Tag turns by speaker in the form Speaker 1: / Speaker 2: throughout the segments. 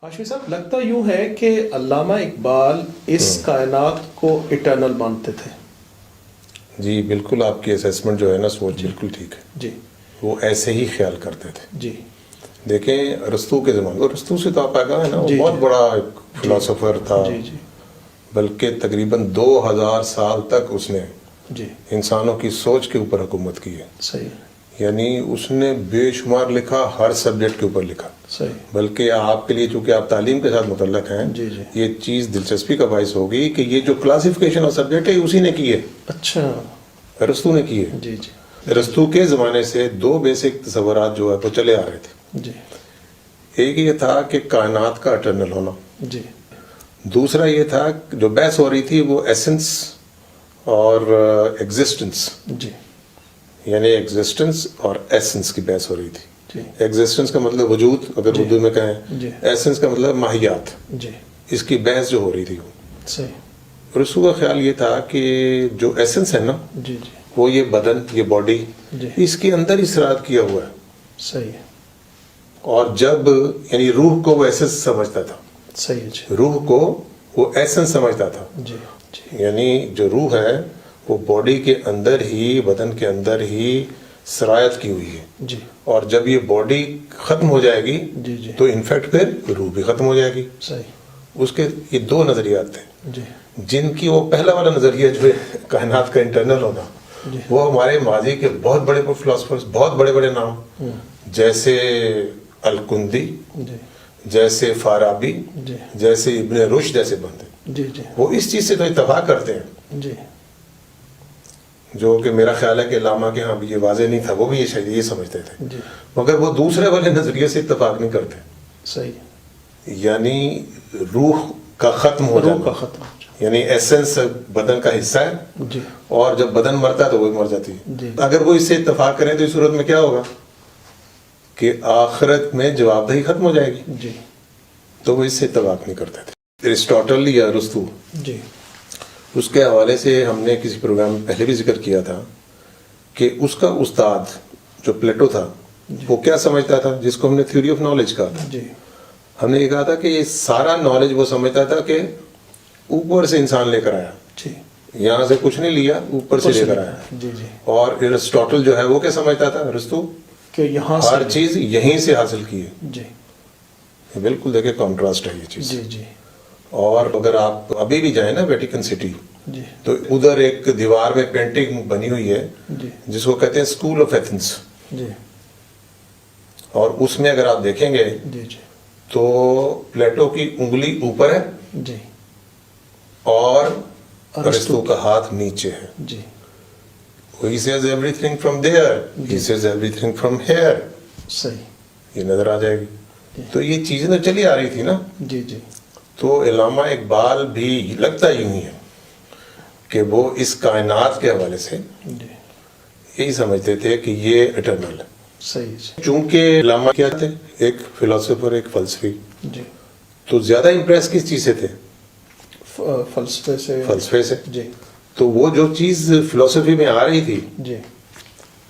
Speaker 1: ہاشمی صاحب، لگتا یوں ہے کہ علامہ اقبال اس کائنات کو اٹرنل مانتے تھے.
Speaker 2: جی بالکل، آپ کی اسیسمنٹ جو ہے نا سوچ بالکل ٹھیک ہے.
Speaker 1: جی
Speaker 2: وہ ایسے ہی خیال کرتے تھے.
Speaker 1: جی
Speaker 2: دیکھیں ارسطو کے زمانے کو، ارسطو سے تو آپ آگاہ ہے نا، وہ
Speaker 1: جی
Speaker 2: بہت
Speaker 1: جی
Speaker 2: بڑا ایک فلاسفر تھا.
Speaker 1: جی جی
Speaker 2: بلکہ تقریباً 2000 سال تک اس نے
Speaker 1: جی
Speaker 2: انسانوں کی سوچ کے اوپر حکومت کی ہے.
Speaker 1: صحیح
Speaker 2: یعنی اس نے بے شمار لکھا، ہر سبجیکٹ کے اوپر لکھا.
Speaker 1: صحیح.
Speaker 2: بلکہ آپ کے لیے چونکہ آپ تعلیم کے ساتھ متعلق ہیں،
Speaker 1: جی جی
Speaker 2: یہ چیز دلچسپی کا باعث ہوگی کہ یہ جو کلاسیفیکیشن آف سبجیکٹ ہے اسی نے کی ہے،
Speaker 1: اچھا.
Speaker 2: ارسطو نے کی ہے.
Speaker 1: جی جی
Speaker 2: ارسطو کے زمانے سے دو بیسک تصورات جو ہے وہ چلے آ رہے تھے.
Speaker 1: جی
Speaker 2: ایک یہ تھا کہ کائنات کا اٹرنل ہونا،
Speaker 1: جی
Speaker 2: دوسرا یہ تھا جو بحث ہو رہی تھی وہ ایسنس اور ایگزسٹنس،
Speaker 1: جی
Speaker 2: یعنی ایگزسٹنس اور ایسنس کی بحث ہو رہی تھی.
Speaker 1: جی
Speaker 2: ایگزسٹنس کا مطلب وجود اگر
Speaker 1: جی
Speaker 2: اردو میں کہیں،
Speaker 1: جی
Speaker 2: ایسنس کا مطلب ماہیات.
Speaker 1: جی
Speaker 2: اس کی بحث جو ہو رہی تھی،
Speaker 1: صحیح.
Speaker 2: ارسطو کا خیال یہ تھا کہ جو ایسنس ہے نا،
Speaker 1: جی جی
Speaker 2: وہ یہ بدن، یہ باڈی،
Speaker 1: جی
Speaker 2: اس کے اندر ہی سراد کیا ہوا ہے.
Speaker 1: صحیح ہے.
Speaker 2: اور جب یعنی روح کو وہ ایسنس سمجھتا تھا،
Speaker 1: صحیح ہے. جی
Speaker 2: روح کو وہ ایسنس سمجھتا تھا.
Speaker 1: جی جی
Speaker 2: یعنی جو روح ہے وہ باڈی کے اندر ہی، بدن کے اندر ہی سرایت کی ہوئی ہے.
Speaker 1: جی
Speaker 2: اور جب یہ باڈی ختم ہو جائے گی
Speaker 1: جی جی
Speaker 2: تو انفیکٹ پھر روح بھی ختم ہو جائے گی.
Speaker 1: صحیح.
Speaker 2: اس کے یہ دو نظریات تھے،
Speaker 1: جی
Speaker 2: جن کی وہ پہلا والا نظریہ جو ہے کائنات کا انٹرنل ہونا،
Speaker 1: جی
Speaker 2: وہ ہمارے ماضی کے بہت بڑے فلاسفرز، بہت بڑے بڑے نام جیسے الکندی،
Speaker 1: جی
Speaker 2: جیسے فارابی،
Speaker 1: جی
Speaker 2: جیسے ابن رشد جیسے بندے،
Speaker 1: جی جی
Speaker 2: وہ اس چیز سے تو اتفاق کرتے ہیں،
Speaker 1: جی
Speaker 2: جو کہ میرا خیال ہے کہ علامہ کے ہاں بھی یہ واضح نہیں تھا، وہ بھی یہ شاید یہ سمجھتے تھے.
Speaker 1: جی
Speaker 2: مگر وہ دوسرے والے نظریے سے اتفاق نہیں کرتے.
Speaker 1: صحیح.
Speaker 2: یعنی روح کا ختم ہو
Speaker 1: روح
Speaker 2: جانا،
Speaker 1: کا ختم ہو جانا.
Speaker 2: یعنی ایسنس بدن کا حصہ ہے،
Speaker 1: جی
Speaker 2: اور جب بدن مرتا ہے تو وہ مر جاتی ہے.
Speaker 1: جی
Speaker 2: اگر وہ اس سے اتفاق کریں تو اس صورت میں کیا ہوگا کہ آخرت میں جواب دہی ختم ہو جائے گی.
Speaker 1: جی
Speaker 2: تو وہ اس سے اتفاق نہیں کرتے تھے. ارسطاٹل یا ارسطو،
Speaker 1: جی
Speaker 2: اس کے حوالے سے ہم نے کسی پروگرام میں پہلے بھی ذکر کیا تھا کہ اس کا استاد جو پلیٹو تھا، وہ کیا سمجھتا تھا، جس کو ہم نے تھیوری آف نالج کہا تھا.
Speaker 1: جی
Speaker 2: ہم نے یہ کہا تھا کہ یہ سارا نالج وہ سمجھتا تھا کہ اوپر سے انسان لے کر آیا،
Speaker 1: جی
Speaker 2: یہاں سے کچھ نہیں لیا، اوپر سے لے کر آیا.
Speaker 1: جی جی
Speaker 2: اور ارسطاٹل جو ہے وہ کیا سمجھتا تھا، ارسطو
Speaker 1: کہ یہاں
Speaker 2: ہر چیز یہیں سے حاصل کی ہے.
Speaker 1: جی
Speaker 2: یہ بالکل دیکھیں کانٹراسٹ ہے یہ چیز.
Speaker 1: جی جی
Speaker 2: اور اگر آپ ابھی بھی جائیں نا ویٹیکن سٹی،
Speaker 1: جی
Speaker 2: تو ادھر ایک دیوار میں پینٹنگ بنی ہوئی ہے
Speaker 1: جی
Speaker 2: جس کو کہتے ہیں اسکول آف ایتھنس.
Speaker 1: جی
Speaker 2: اور اس میں اگر آپ دیکھیں گے
Speaker 1: جی جی
Speaker 2: تو پلیٹو کی انگلی اوپر ہے
Speaker 1: جی
Speaker 2: اور
Speaker 1: ارسطو
Speaker 2: ارسطو کا ہاتھ نیچے ہے.
Speaker 1: جی
Speaker 2: He says everything from there, he says everything from here.
Speaker 1: صحیح.
Speaker 2: یہ نظر آ جائے گی. تو یہ چیزیں تو چلی آ رہی تھی نا.
Speaker 1: جی جی
Speaker 2: تو علامہ اقبال بھی لگتا یوں ہی ہے کہ وہ اس کائنات کے حوالے سے
Speaker 1: جی
Speaker 2: یہی سمجھتے تھے کہ یہ اٹرنل ہے.
Speaker 1: صحیح.
Speaker 2: چونکہ علامہ کیا تھے، ایک فلاسفر، ایک فلسفی،
Speaker 1: جی
Speaker 2: تو زیادہ امپریس کس چیز سے تھے،
Speaker 1: فلسفے سے.
Speaker 2: فلسفے سے.
Speaker 1: جی
Speaker 2: تو وہ جو چیز فلسفی میں آ رہی تھی
Speaker 1: جی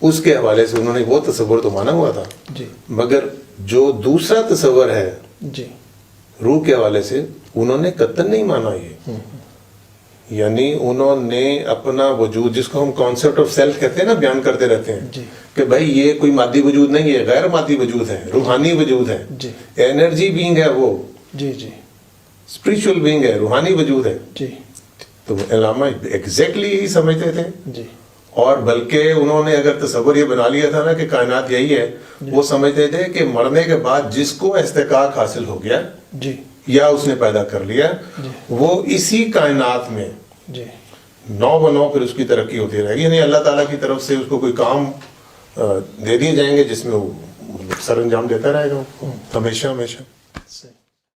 Speaker 2: اس کے حوالے سے انہوں نے وہ تصور تو مانا ہوا تھا،
Speaker 1: جی
Speaker 2: مگر جو دوسرا تصور ہے
Speaker 1: جی
Speaker 2: روح کے حوالے سے انہوں نے قطعاً نہیں مانا. یہ یعنی انہوں نے اپنا وجود، جس کو ہم کانسیپٹ آف سیلف کہتے ہیں نا، بیان کرتے رہتے ہیں
Speaker 1: جی
Speaker 2: کہ بھائی یہ کوئی مادی وجود نہیں ہے، غیر مادی وجود ہے، روحانی وجود ہے،
Speaker 1: جی
Speaker 2: انرجی بینگ ہے، وہ
Speaker 1: جی جی
Speaker 2: اسپریچول بینگ ہے، روحانی وجود ہے.
Speaker 1: جی
Speaker 2: تو علامہ ایگزیکٹلی یہی سمجھتے تھے.
Speaker 1: جی
Speaker 2: اور بلکہ انہوں نے اگر تصور یہ بنا لیا تھا نا کہ کائنات یہی ہے، وہ سمجھتے تھے کہ مرنے کے بعد جس کو استحقاق حاصل ہو گیا
Speaker 1: جی
Speaker 2: یا اس نے پیدا کر لیا، وہ اسی کائنات میں
Speaker 1: جی
Speaker 2: نو بنو پھر اس کی ترقی ہوتی رہے گی. یعنی اللہ تعالیٰ کی طرف سے اس کو کوئی کام دے دیے جائیں گے جس میں وہ سر انجام دیتا رہے گا ہمیشہ ہمیشہ.